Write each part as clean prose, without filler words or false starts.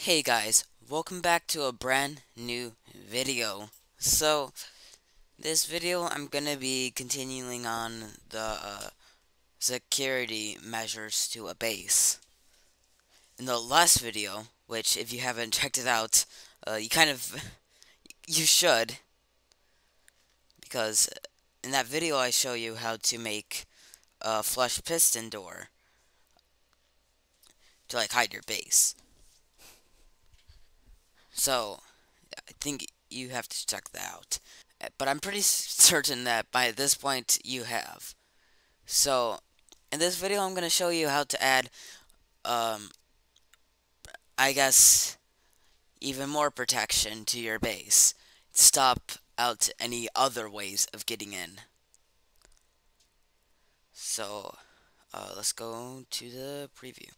Hey guys, welcome back to a brand new video. So, this video I'm gonna be continuing on the security measures to a base. In the last video, which if you haven't checked it out, you should, because in that video I show you how to make a flush piston door to hide your base. So, I think you have to check that out. But I'm pretty certain that by this point you have. So, in this video I'm going to show you how to add, um, I guess, even more protection to your base. Stop out any other ways of getting in. So, let's go to the preview.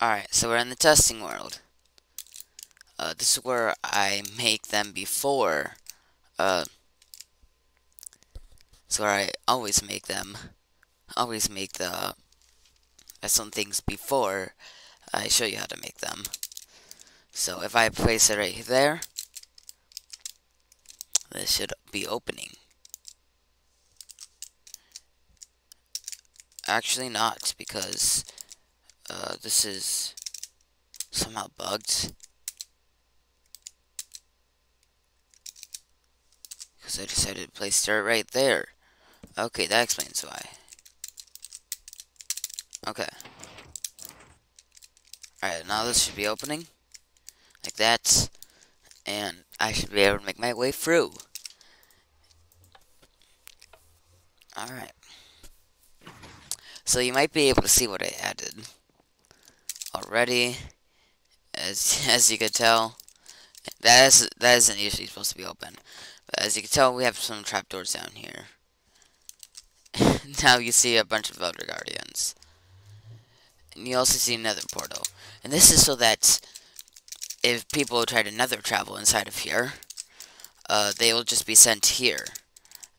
Alright, so we're in the testing world. This is where I make them before. It's where I always make them. Always make the some things before I show you how to make them. So if I place it right there, this should be opening. Actually not, because this is somehow bugged. Because I decided to place it right there. Okay, that explains why. Okay. Alright, now this should be opening. Like that. And I should be able to make my way through. Alright. So you might be able to see what I added already. As you could tell. That isn't usually supposed to be open. But as you can tell, we have some trapdoors down here. Now you see a bunch of Elder Guardians. And you also see another portal. And this is so that if people try to nether travel inside of here, they will just be sent here.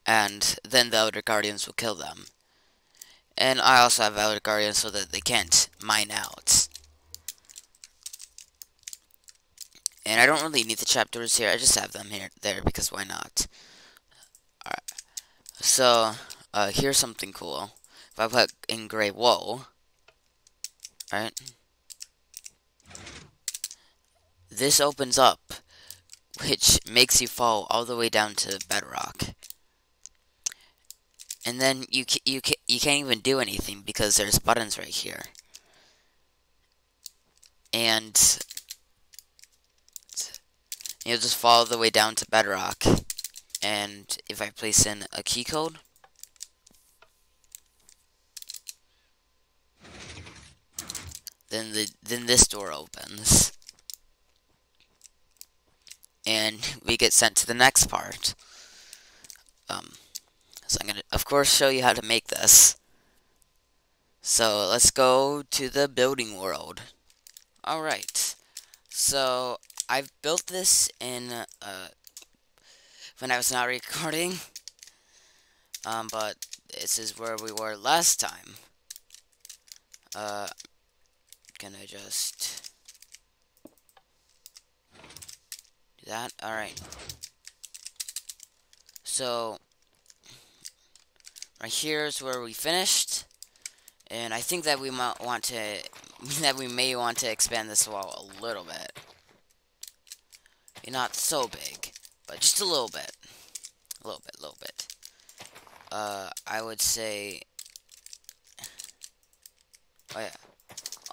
And then the Elder Guardians will kill them. And I also have Elder Guardians so that they can't mine out. And I don't really need the trapdoors here, I just have them there because why not? Alright. So, here's something cool. If I put in gray wool, right? This opens up, which makes you fall all the way down to bedrock. And then you can't even do anything because there's buttons right here. And you'll just fall all the way down to bedrock. And if I place in a key code, then this door opens. And we get sent to the next part. So I'm gonna, of course, show you how to make this. So let's go to the building world. Alright. So I've built this in when I was not recording. But this is where we were last time. Can I just do that? Alright. So right here is where we finished. And I think that we might want to may want to expand this wall a little bit. Not so big, but just a little bit. A little bit. I would say, oh yeah.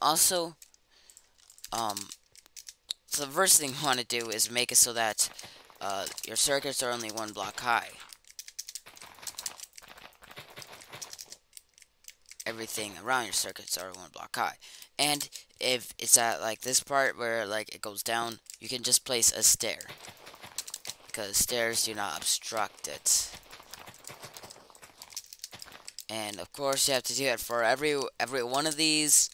Also, so the first thing you want to do is make it so that your circuits are only one block high. Everything around your circuits are one block high. And if it's at like this part where like it goes down, you can just place a stair, because stairs do not obstruct it. And of course you have to do it for every one of these.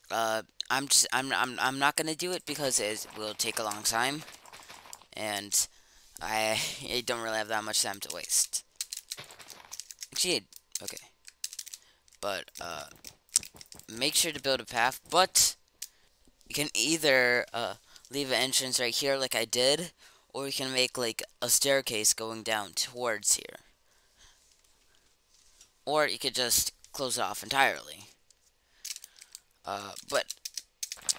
I'm not gonna do it because it will take a long time, and I don't really have that much time to waste. Actually, okay. But make sure to build a path. But You can either leave an entrance right here like I did, or you can make like a staircase going down towards here. Or you could just close it off entirely. But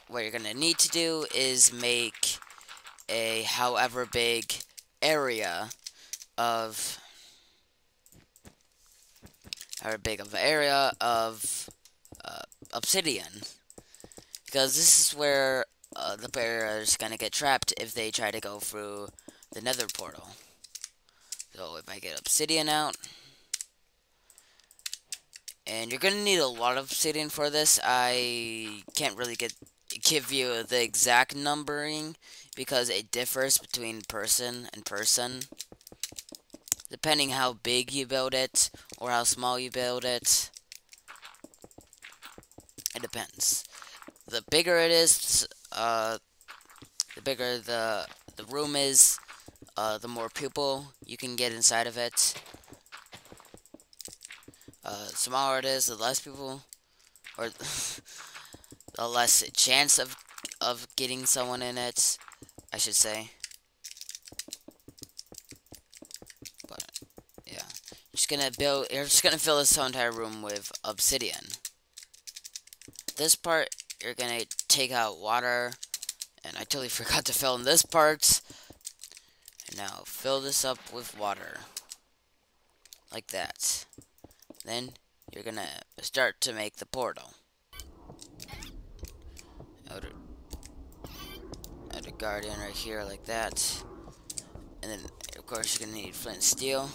what you're gonna need to do is make a however big area of obsidian, because this is where the player is gonna get trapped if they try to go through the nether portal. So if I get obsidian out, and you're gonna need a lot of obsidian for this. I can't really give you the exact numbering because it differs between person and person, depending how big you build it or how small you build it. It depends. The bigger it is, the bigger the room is, the more people you can get inside of it. The smaller it is, the less people, or the less chance of getting someone in it, I should say. But yeah, you're just gonna fill this whole entire room with obsidian. This part, you're gonna take out water, and I totally forgot to fill in this part. And now fill this up with water, like that. Then you're gonna start to make the portal. Outer guardian right here, like that. And then, of course, you're gonna need flint and steel.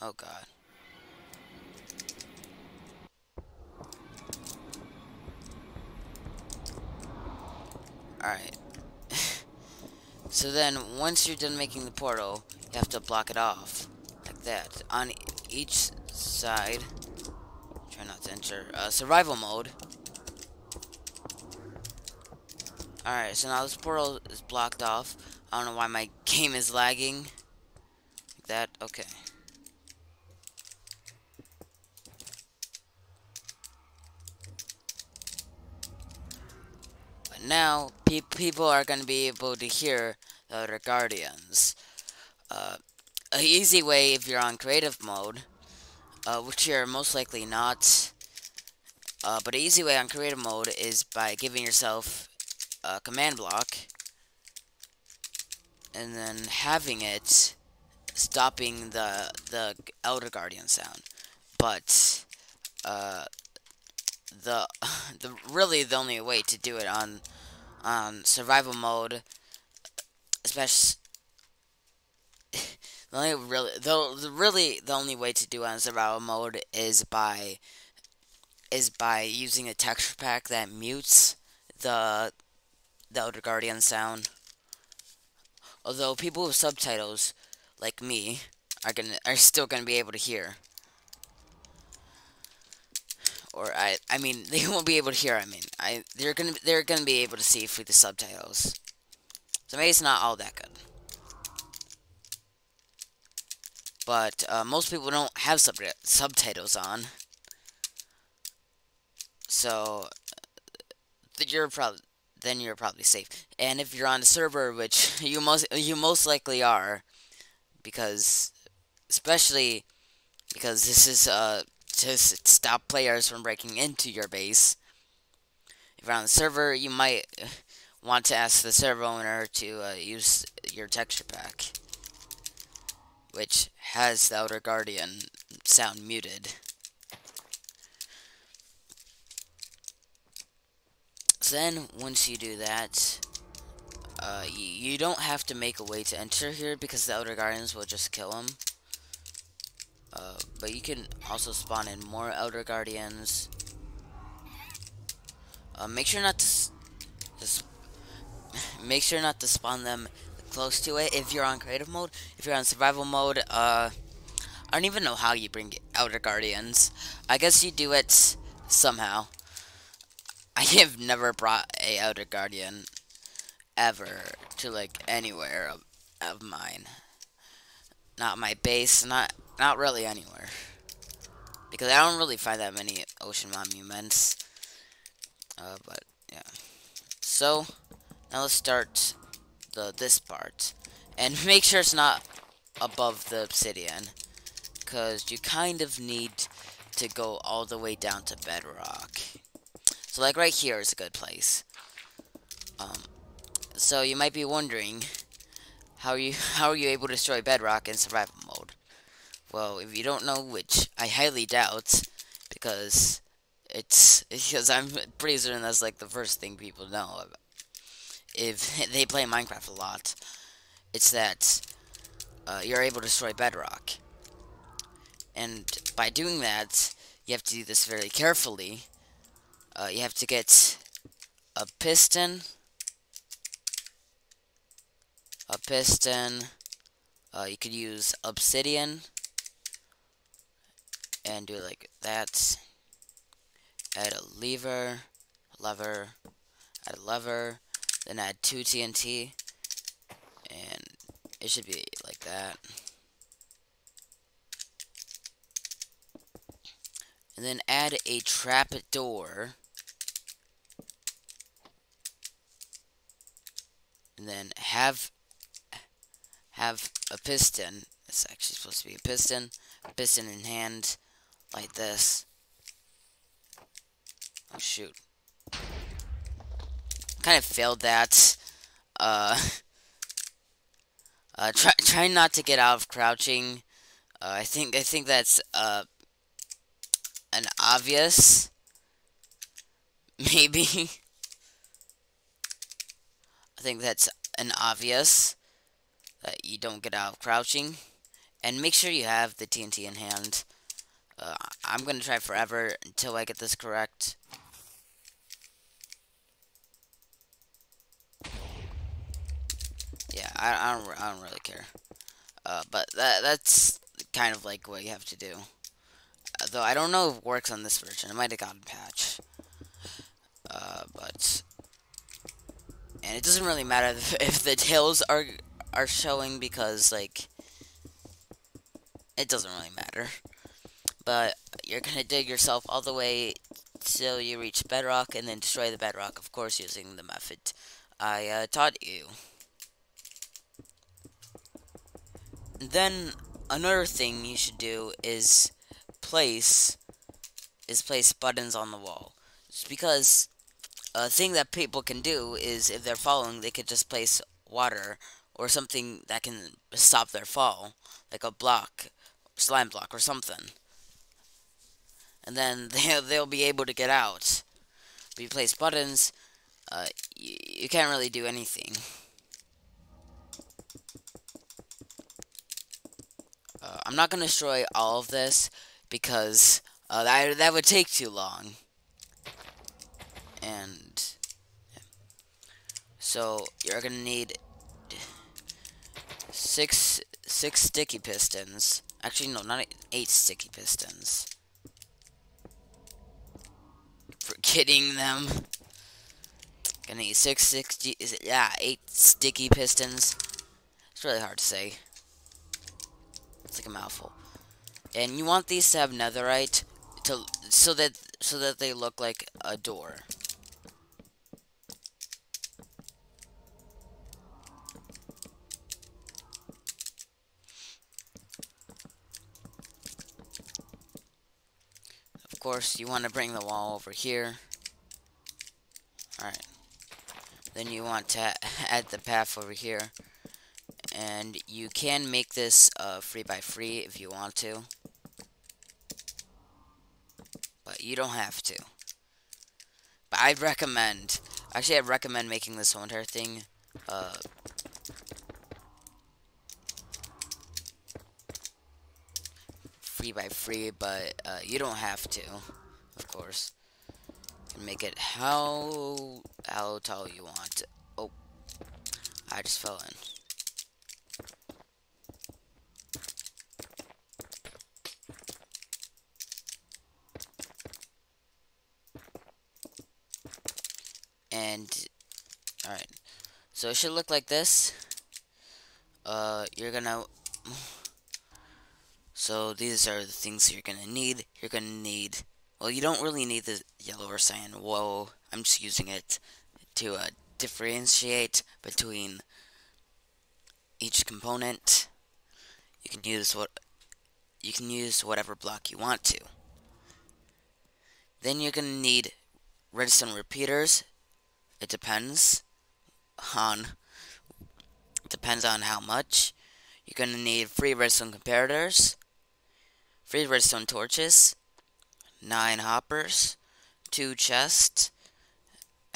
Oh god. Alright. So then, once you're done making the portal, you have to block it off. Like that. On each side. Try not to enter survival mode. Alright, so now this portal is blocked off. I don't know why my game is lagging. Like that. Okay. Now, people are going to be able to hear the other guardians. An easy way if you're on creative mode, which you're most likely not, but an easy way on creative mode is by giving yourself a command block, and then having it stopping the Elder Guardian sound. But, really the only way to do it on survival mode, especially the only way to do it on survival mode is by using a texture pack that mutes the Elder Guardian sound. Although people with subtitles like me are still gonna be able to hear. Or I mean, they won't be able to hear. I mean, they're gonna be able to see through the subtitles. So maybe it's not all that good. But most people don't have subtitles on, so you're probably safe. And if you're on a server, which you most likely are, because especially because this is to stop players from breaking into your base. If you're on the server, you might want to ask the server owner to use your texture pack, which has the Elder Guardian sound muted. So then, once you do that, you don't have to make a way to enter here because the Elder Guardians will just kill him. But you can also spawn in more Elder Guardians. Make sure not to spawn them close to it if you're on creative mode. If you're on survival mode, I don't even know how you bring Elder Guardians. I guess you do it somehow. I have never brought a Elder Guardian ever to like anywhere of mine. Not my base, not really anywhere. because I don't really find that many ocean monuments. But yeah. So now let's start this part, and make sure it's not above the obsidian, because you kind of need to go all the way down to bedrock. So like right here is a good place. So you might be wondering how are you able to destroy bedrock in survival mode? Well, if you don't know, which I highly doubt, because I'm pretty certain that's like the first thing people know if they play Minecraft a lot. It's that you're able to destroy bedrock, and by doing that, you have to do this very carefully. You have to get a piston, a piston. You could use obsidian and do it like that. Add a lever, add a lever, then add 2 TNT, and it should be like that. And then add a trap door, and then have a piston. It's actually supposed to be a piston in hand, like this. Oh shoot. Kind of failed that. Try not to get out of crouching. I think that's an obvious. Maybe. I think that's an obvious that you don't get out of crouching, and make sure you have the TNT in hand. I'm gonna try forever until I get this correct. Yeah, I don't really care. But that's kind of like what you have to do. Though I don't know if it works on this version. It might have gotten patched. But and it doesn't really matter if the tails are showing, because like it doesn't really matter. But you're gonna dig yourself all the way till you reach bedrock, and then destroy the bedrock, of course, using the method I taught you. Then another thing you should do is place buttons on the wall. It's because a thing that people can do is, if they're falling, they could just place water or something that can stop their fall, like a block, slime block or something, and then they'll be able to get out. If you place buttons, you can't really do anything. I'm not gonna destroy all of this because that would take too long. And so you're gonna need six sticky pistons. Actually, no, not 8 sticky pistons. Forgetting them. Gonna need 8 sticky pistons. It's really hard to say. It's like a mouthful. And you want these to have netherite so that they look like a door. Of course, you want to bring the wall over here. Alright. Then you want to add the path over here. And you can make this 3x3 if you want to. But you don't have to. But I'd recommend, actually I'd recommend making this whole entire thing 3x3, but you don't have to, of course. You can make it how tall you want. Oh, I just fell in. And alright, so it should look like this. You're gonna So these are the things you're gonna need. You're gonna need, well, you don't really need the yellow or cyan wool. I'm just using it to differentiate between each component. You can use whatever block you want to. Then you're gonna need redstone repeaters. It on depends on how much. You're gonna need 3 redstone comparators, 3 redstone torches, 9 hoppers, 2 chests,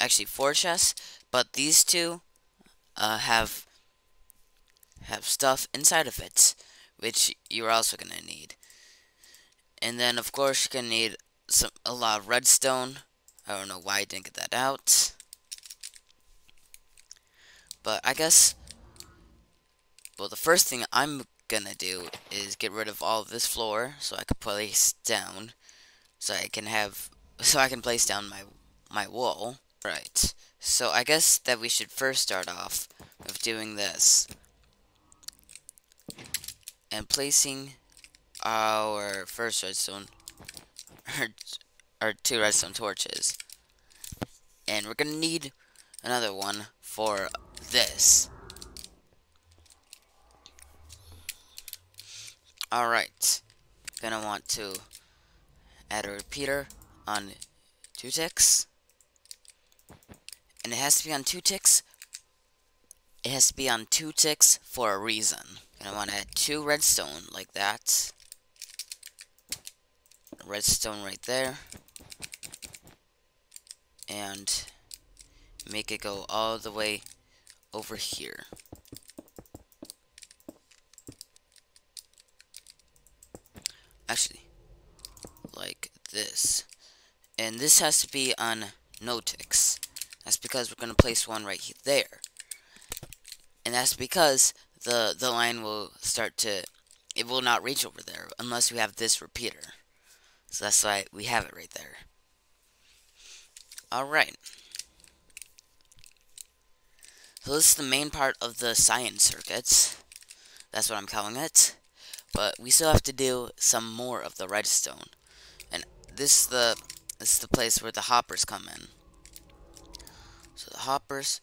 actually 4 chests, but these two have stuff inside of it, which you're also gonna need. And then of course you're gonna need a lot of redstone. I don't know why I didn't get that out, but I guess, well, the first thing I'm gonna do is get rid of all of this floor so I can place down, so I can place down my wool. Right. So I guess that we should first start off with doing this and placing our first redstone, our 2 redstone torches, and we're gonna need another one for this. Alright, gonna want to add a repeater on 2 ticks, and it has to be on 2 ticks. It has to be on 2 ticks for a reason. Gonna want to add 2 redstone like that. Redstone right there, and make it go all the way over here. Actually, like this. And this has to be on no ticks. That's because we're going to place one right there. And that's because the line will start to, it will not reach over there unless we have this repeater. So that's why we have it right there. Alright. So this is the main part of the science circuits. That's what I'm calling it. But we still have to do some more of the redstone. And this is the place where the hoppers come in. So the hoppers,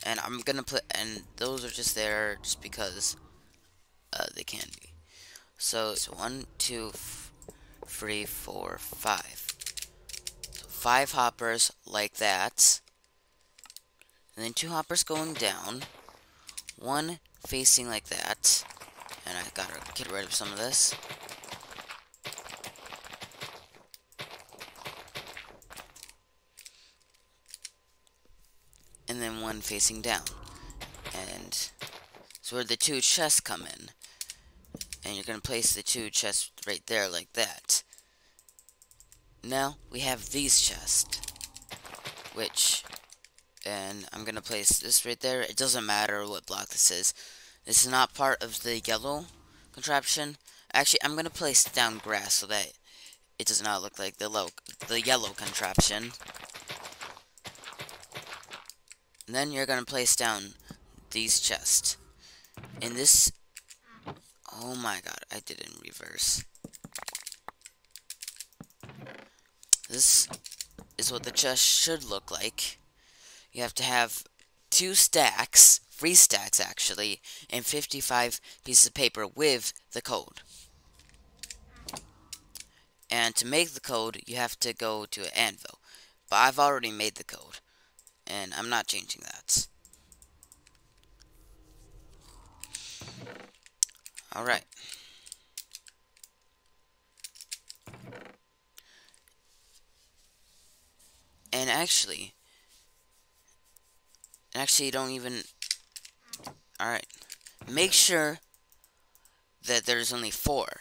and I'm gonna put, and those are just there just because they can be. So it's 1, 2, 3, 4, 5. So 5 hoppers like that, and then 2 hoppers going down, 1 facing like that, and I gotta get rid of some of this. And then 1 facing down, and so where the 2 chests come in, and you're gonna place the 2 chests right there like that. Now we have these chests, and I'm gonna place this right there. It doesn't matter what block this is. This is not part of the yellow contraption. Actually, I'm gonna place down grass so that it does not look like the yellow contraption. And then you're gonna place down these chests. In this, oh my god, I did it in reverse. This is what the chest should look like. You have to have 2 stacks, 3 stacks actually, and 55 pieces of paper with the code. And to make the code, you have to go to an anvil. But I've already made the code, and I'm not changing that. Alright. And actually, don't even, alright. Make sure that there's only 4.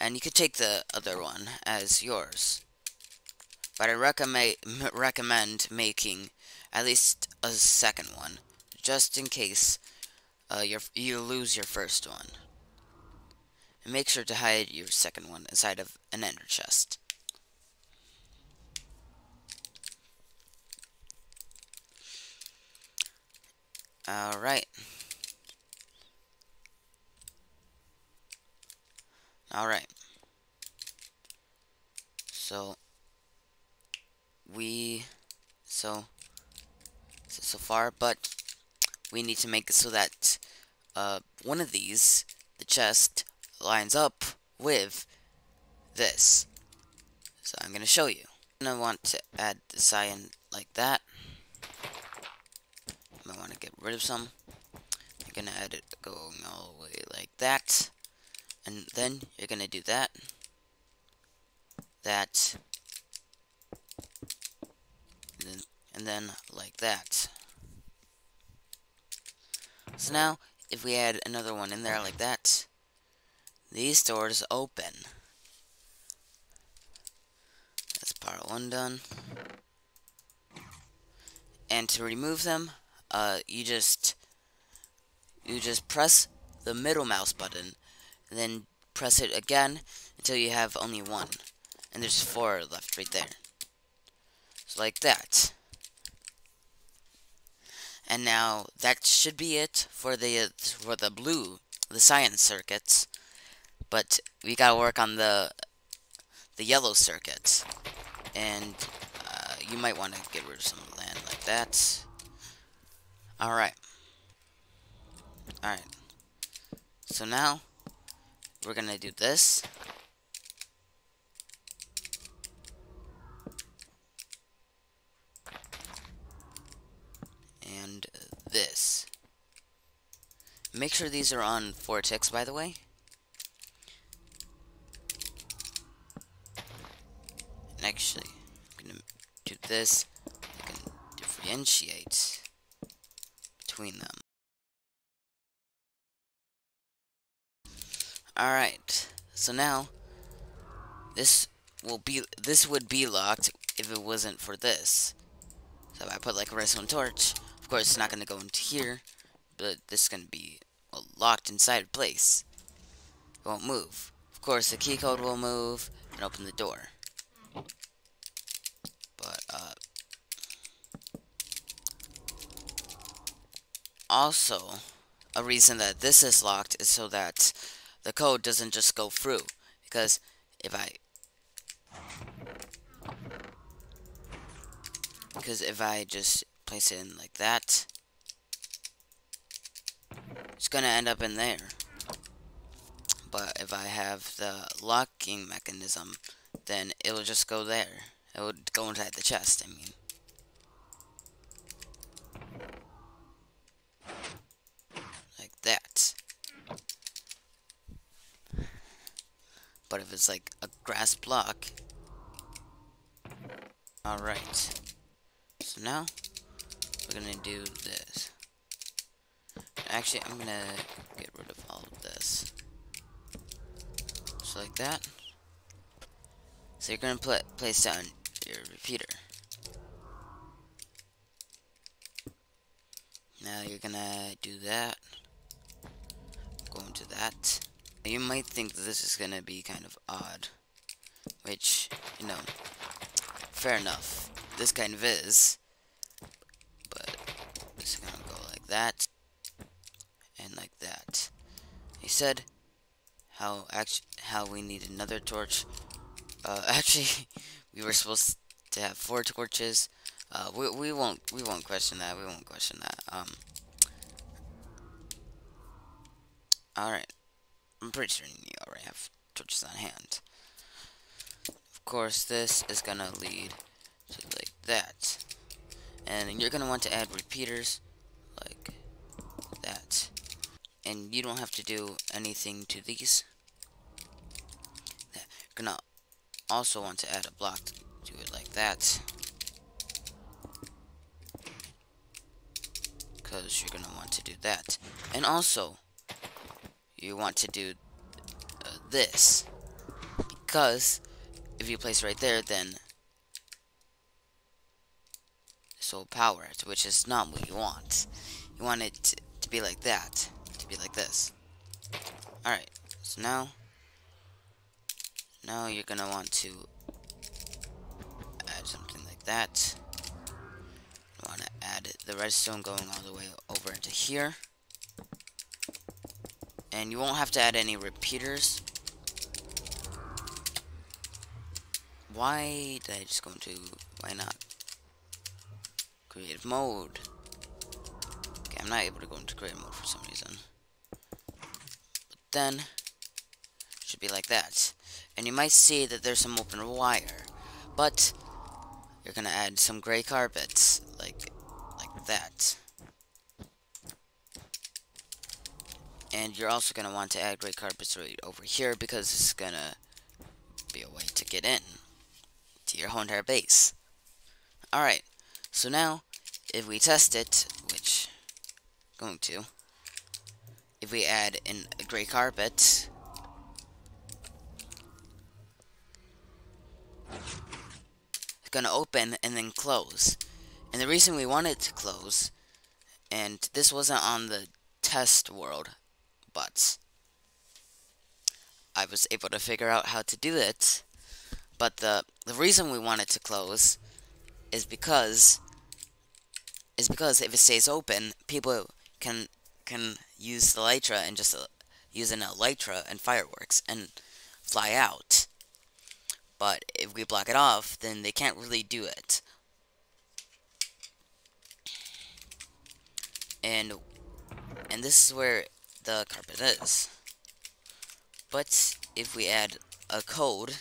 And you could take the other one as yours. But I recommend making at least a second one, just in case you lose your first one. And make sure to hide your second one inside of an ender chest. Alright. Alright. So we so far, but we need to make it so that one of these, the chest, lines up with this. So I'm gonna show you. And I want to add the cyan like that. I want to get rid of some. You're gonna add it going all the way like that, and then you're gonna do that, and then like that. So now, if we add another one in there like that, these doors open. That's part one done. And to remove them, you just press the middle mouse button, and then press it again until you have only one. And there's 4 left right there. So like that. And now that should be it for the cyan circuits. But we gotta work on the yellow circuits. And you might want to get rid of some land like that. Alright. Alright. So now we're gonna do this. And this. Make sure these are on 4 ticks, by the way. And actually, I'm gonna do this. I can differentiate between them. Alright, so now this would be locked if it wasn't for this. So if I put like a redstone torch, of course it's not gonna go into here, but this is gonna be locked inside place. It won't move. Of course the key code will move and open the door. But also a reason that this is locked is so that the code doesn't just go through, because if I just place it in like that, it's gonna end up in there. But if I have the locking mechanism, then it'll just go there. It would go inside the chest, I mean. Like that. But if it's like a grass block... Alright. So now, we're gonna do this. Actually, I'm gonna get rid of all of this. Just like that. So you're gonna place down your repeater. Now you're gonna do that. Go into that. You might think that this is gonna be kind of odd. Which, you know, fair enough. This kind of is. But it's gonna go like that. And like that. He said how we need another torch. Actually, we were supposed to have 4 torches. We won't question that. We won't question that. Alright. I'm pretty sure you already have torches on hand. Of course, this is gonna lead to like that. And you're gonna want to add repeaters like that. And you don't have to do anything to these. You're gonna also want to add a block to it like that. Because you're gonna want to do that. And also, you want to do this. Because if you place right there, then this will power it, which is not what you want. You want it to be like that. To be like this. Alright, so now you're gonna want to add something like that. You want to add the redstone going all the way over into here. And you won't have to add any repeaters. why did I just go into, why not? Creative mode. Okay, I'm not able to go into creative mode for some reason. But then, should be like that. And you might see that there's some open wire. But, you're gonna add some gray carpets, like that. And you're also gonna want to add gray carpets right over here because it's gonna be a way to get in to your whole entire base. Alright, so now, if we test it, which, going to, if we add in a gray carpet, it's gonna open and then close. And the reason we want it to close, and this wasn't on the test world, but I was able to figure out how to do it. But the reason we want it to close is because if it stays open, people can use the elytra and just use an elytra and fireworks and fly out. But if we block it off, then they can't really do it. And this is where the carpet is. But if we add a code,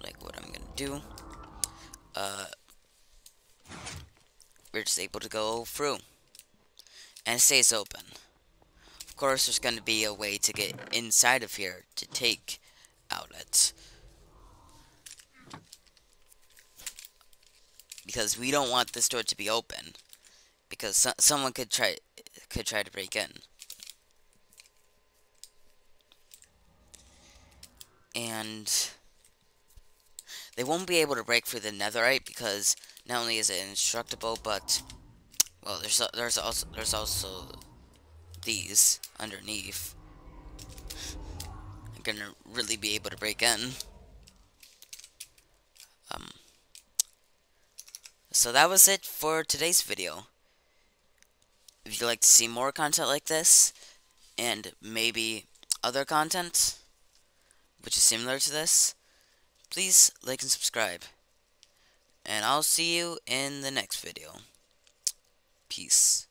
like what I'm gonna do, we're just able to go through, and it stays open. Of course, there's gonna be a way to get inside of here to take outlets, because we don't want this door to be open, because someone could try to break in. And they won't be able to break through the netherite because not only is it indestructible, but well, there's also these underneath. I'm gonna really be able to break in. So that was it for today's video. If you'd like to see more content like this, and maybe other content which is similar to this, please like and subscribe. And I'll see you in the next video. Peace.